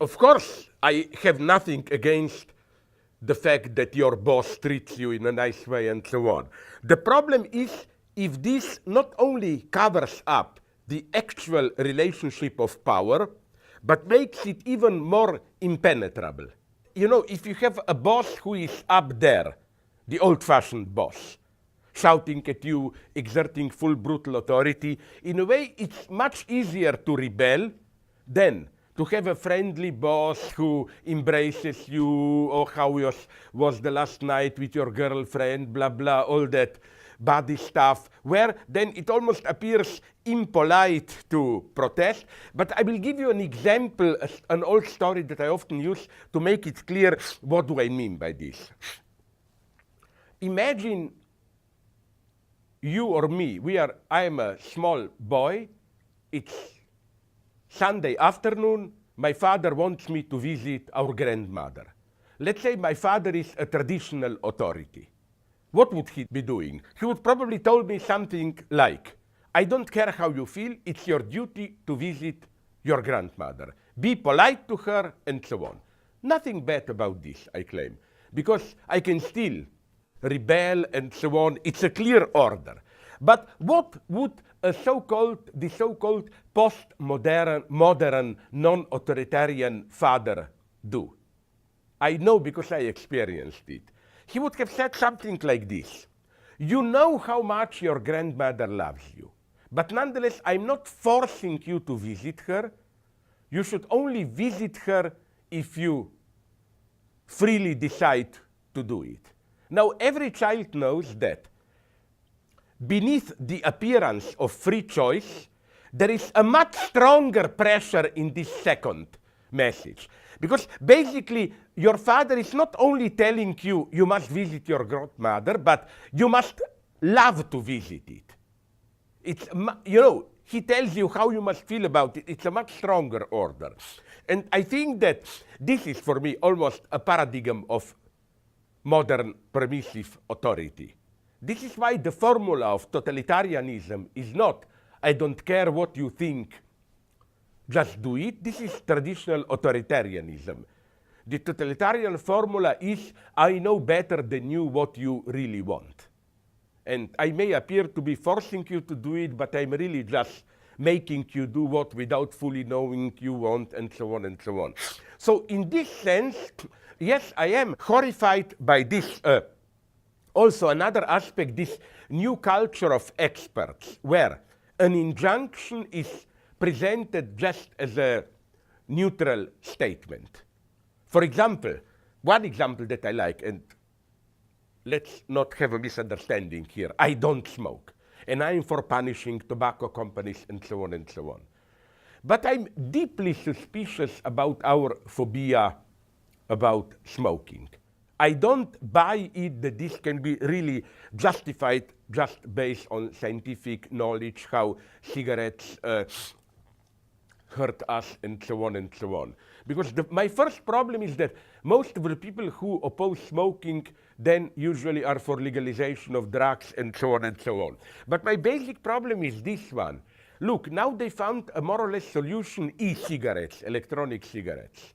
of course, I have nothing against the fact that your boss treats you in a nice way and so on. The problem is if this not only covers up the actual relationship of power, but makes it even more impenetrable. You know, if you have a boss who is up there, the old-fashioned boss, shouting at you, exerting full brutal authority, in a way it's much easier to rebel than to have a friendly boss who embraces you, or how was the last night with your girlfriend, blah, blah, all that body stuff, where then it almost appears impolite to protest. But I will give you an example, an old story that I often use to make it clear what do I mean by this. Imagine you or me, I am a small boy, it's Sunday afternoon, my father wants me to visit our grandmother. Let's say my father is a traditional authority. What would he be doing? He would probably tell me something like, I don't care how you feel, it's your duty to visit your grandmother. Be polite to her, and so on. Nothing bad about this, I claim, because I can still rebel and so on. It's a clear order. But what would the so-called post-modern, non-authoritarian father do? I know because I experienced it. He would have said something like this. You know how much your grandmother loves you, but nonetheless, I'm not forcing you to visit her. You should only visit her if you freely decide to do it. Now, every child knows that beneath the appearance of free choice, there is a much stronger pressure in this second message. Because basically, your father is not only telling you you must visit your grandmother, but you must love to visit it. It's, you know, he tells you how you must feel about it. It's a much stronger order. And I think that this is, for me, almost a paradigm of modern permissive authority. This is why the formula of totalitarianism is not, I don't care what you think, just do it. This is traditional authoritarianism. The totalitarian formula is, I know better than you what you really want. And I may appear to be forcing you to do it, but I'm really just making you do what without fully knowing you want, and so on and so on. So in this sense, yes, I am horrified by this. Also, another aspect, this new culture of experts, where an injunction is presented just as a neutral statement. For example, one example that I like, and let's not have a misunderstanding here, I don't smoke, and I'm for punishing tobacco companies and so on and so on. But I'm deeply suspicious about our phobia about smoking. I don't buy it that this can be really justified just based on scientific knowledge, how cigarettes hurt us and so on and so on. Because my first problem is that most of the people who oppose smoking then usually are for legalization of drugs and so on and so on. But my basic problem is this one. Look, now they found a more or less solution, e-cigarettes, electronic cigarettes.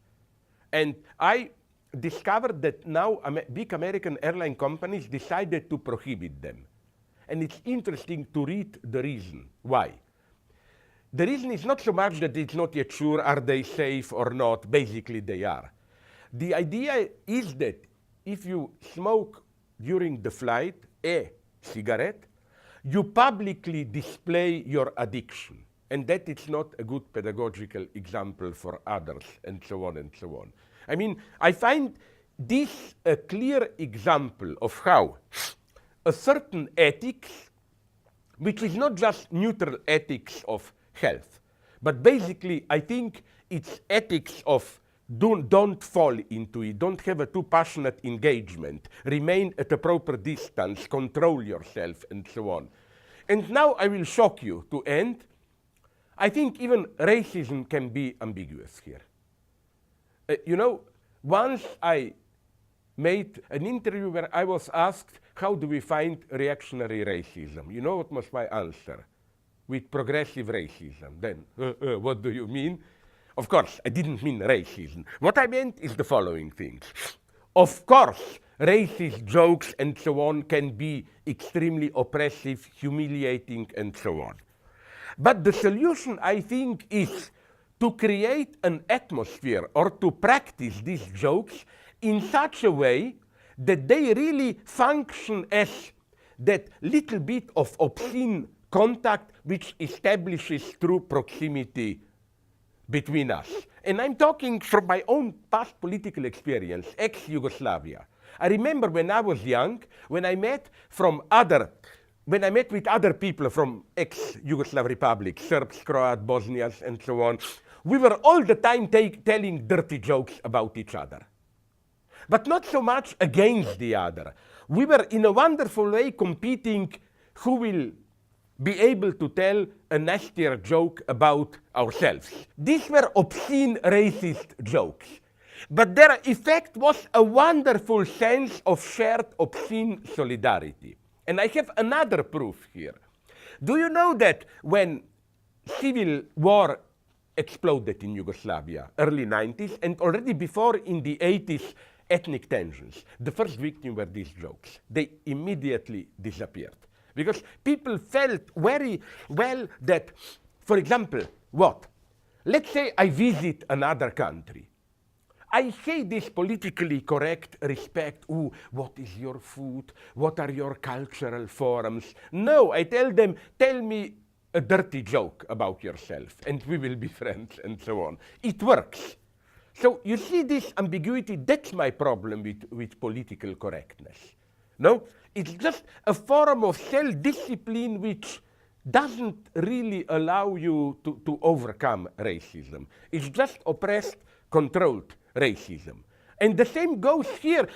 And I discovered that now big American airline companies decided to prohibit them. And it's interesting to read the reason why. The reason is not so much that it's not yet sure are they safe or not, basically they are. The idea is that if you smoke during the flight a cigarette, you publicly display your addiction, and that is not a good pedagogical example for others, and so on and so on. I mean, I find this a clear example of how a certain ethics, which is not just neutral ethics of health, but basically I think it's ethics of don't fall into it, don't have a too passionate engagement, remain at a proper distance, control yourself, and so on. And now I will shock you to end. I think even racism can be ambiguous here. You know, once I made an interview where I was asked, how do we find reactionary racism? You know what was my answer? With progressive racism. Then, what do you mean? Of course, I didn't mean racism. What I meant is the following things. Of course, racist jokes and so on can be extremely oppressive, humiliating, and so on. But the solution, I think, is to create an atmosphere or to practice these jokes in such a way that they really function as that little bit of obscene contact which establishes true proximity between us. And I'm talking from my own past political experience, ex-Yugoslavia. I remember when I was young, when I met with other people from ex-Yugoslav republics, Serbs, Croats, Bosnians, and so on, we were all the time telling dirty jokes about each other. But not so much against the other. We were in a wonderful way competing who will be able to tell a nastier joke about ourselves. These were obscene racist jokes. But their effect was a wonderful sense of shared obscene solidarity. And I have another proof here. Do you know that when civil war exploded in Yugoslavia, early 90s, and already before in the 80s, ethnic tensions, the first victim were these jokes. They immediately disappeared. Because people felt very well that, for example, what? Let's say I visit another country. I hate this politically correct respect. Ooh, what is your food? What are your cultural forms? No, I tell them, tell me a dirty joke about yourself, and we will be friends, and so on. It works. So you see this ambiguity, that's my problem with political correctness. No? It's just a form of self-discipline which doesn't really allow you to overcome racism. It's just oppressed, controlled racism. And the same goes here.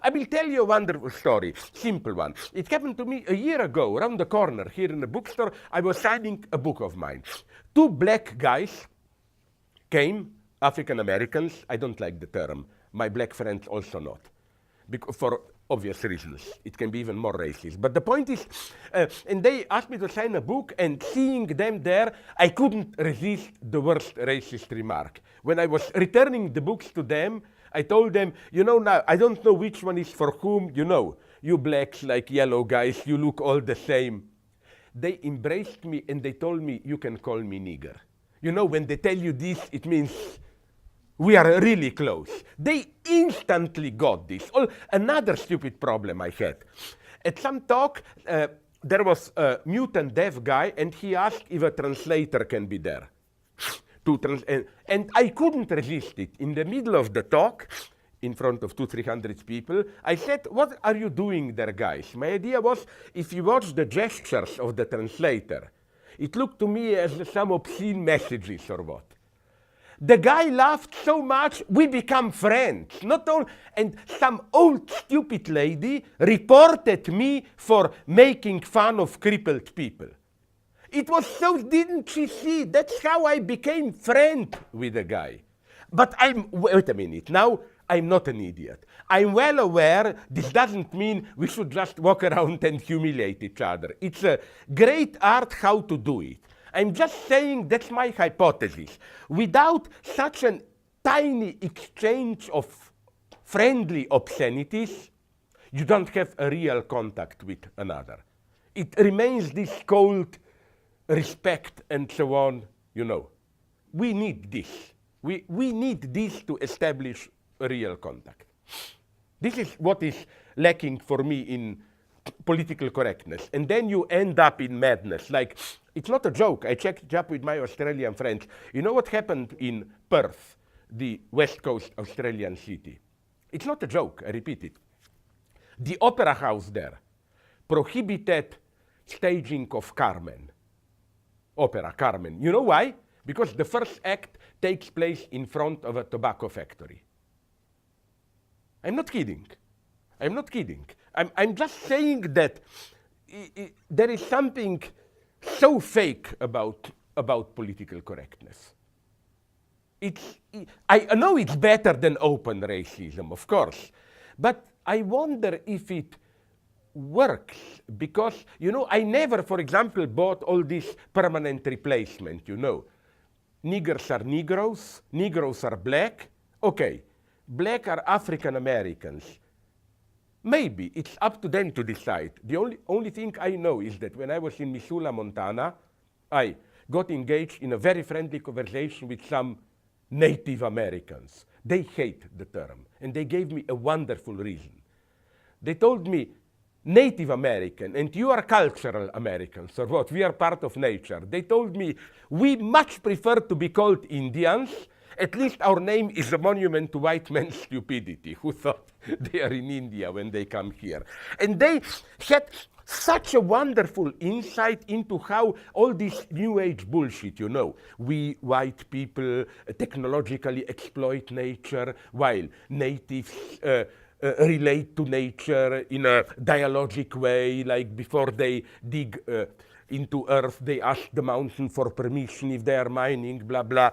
I will tell you a wonderful story, simple one. It happened to me a year ago, around the corner here in the bookstore. I was signing a book of mine. Two black guys came, African Americans. I don't like the term. My black friends also not, because for obvious reasons. It can be even more racist. But the point is, and they asked me to sign a book, and seeing them there, I couldn't resist the worst racist remark. When I was returning the books to them, I told them, you know, now, I don't know which one is for whom, you know, you blacks like yellow guys, you look all the same. They embraced me and they told me, you can call me nigger. You know, when they tell you this, it means we are really close. They instantly got this. Another stupid problem I had. At some talk, there was a mute and deaf guy, and he asked if a translator can be there. And I couldn't resist it. In the middle of the talk, in front of 200-300 people, I said, what are you doing there, guys? My idea was, if you watch the gestures of the translator, it looked to me as some obscene messages or what. The guy laughed so much, we become friends. Not all, and some old stupid lady reported me for making fun of crippled people. It was so, didn't she see? That's how I became friend with the guy. But wait a minute, now I'm not an idiot. I'm well aware this doesn't mean we should just walk around and humiliate each other. It's a great art how to do it. I'm just saying that's my hypothesis. Without such a tiny exchange of friendly obscenities, you don't have a real contact with another. It remains this cold respect and so on, you know. We need this. We need this to establish a real contact. This is what is lacking for me in political correctness. And then you end up in madness. Like, it's not a joke. I checked it up with my Australian friends. You know what happened in Perth, the West Coast Australian city? It's not a joke, I repeat it. The opera house there prohibited staging of Carmen. Opera, Carmen. You know why? Because the first act takes place in front of a tobacco factory. I'm not kidding. I'm not kidding. I'm just saying that there is something so fake about political correctness. I know it's better than open racism, of course, but I wonder if it works because, you know, I never, for example, bought all this permanent replacement, you know. niggers are Negroes, Negroes are black. Okay, black are African Americans. Maybe it's up to them to decide. The only thing I know is that when I was in Missoula, Montana, I got engaged in a very friendly conversation with some Native Americans. They hate the term, and they gave me a wonderful reason. They told me, Native American, and you are cultural Americans, or what? We are part of nature. They told me, we much prefer to be called Indians. At least our name is a monument to white man's stupidity, who thought they are in India when they come here. And they had such a wonderful insight into how all this New Age bullshit, you know, we white people technologically exploit nature, while natives relate to nature in a dialogic way, like before they dig into earth, they ask the mountain for permission if they are mining, blah, blah.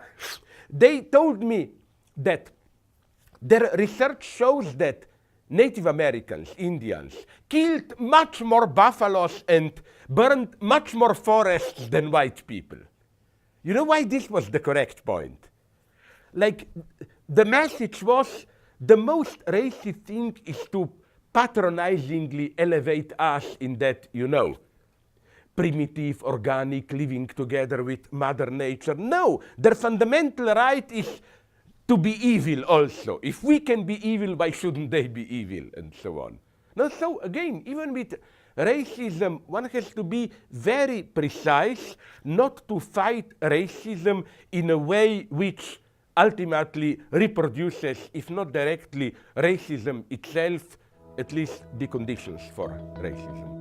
They told me that their research shows that Native Americans, Indians, killed much more buffaloes and burned much more forests than white people. You know why this was the correct point? Like, the message was, the most racist thing is to patronizingly elevate us in that, you know, primitive, organic, living together with Mother Nature. No, their fundamental right is to be evil also. If we can be evil, why shouldn't they be evil, and so on. Now, so again, even with racism, one has to be very precise not to fight racism in a way which ultimately reproduces, if not directly, racism itself, at least the conditions for racism.